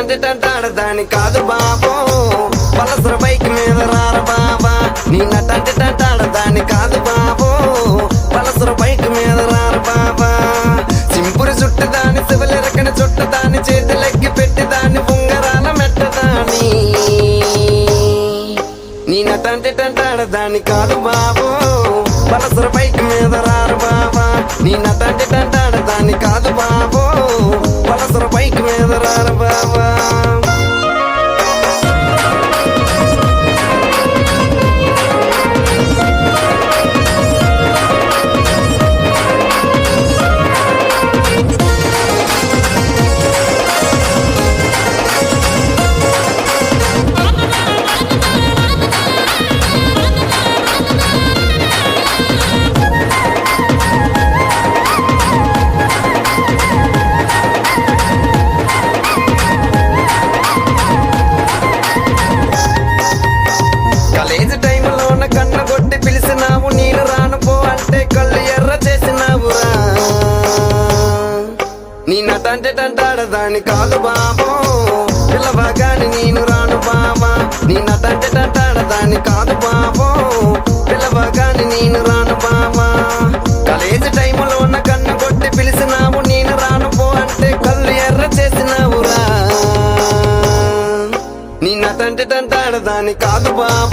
నటంటే టంటాడదాని కాదు బాబో పలసర బైక్ మీద రార బాబా నీ నటంటే టంటాడదాని కాదు బాబో పలసర బైక్ మీద రార బాబా సింపురు చుట్టదాని శివలిరకన చుట్టదాని చేతులెక్కి పెట్టిదాని ఉంగరాల మెట్టదాని నీ నటంటే టంటాడదాని కాదు బాబో పలసర బైక్ మీద రారు బాబా నీ నటంటే టంటాడదాని కాదు బాబో పలసర బైక్ మీద రారు బాబా కాలేజీ టైంలోన కన్న కొట్టి పిలిచినావు నేను రాను పో అంటే కళ్ళు ఎర్ర చేసినావురా నీ నటంటే టంటాడదాని కాదు బాబో పిల్లవగాని నేను రాను బాబా నీ నటంటే టంటాడదాని కాదు బాబో పిల్లవగాని నేను రాను బాబా కాలేజీ టైంలోన కన్న కొట్టి పిలిచినావు నేను రాను పో అంటే కళ్ళు ఎర్ర చేసినావురా నీ నటంటే టంటాడదాని కాదు బాబో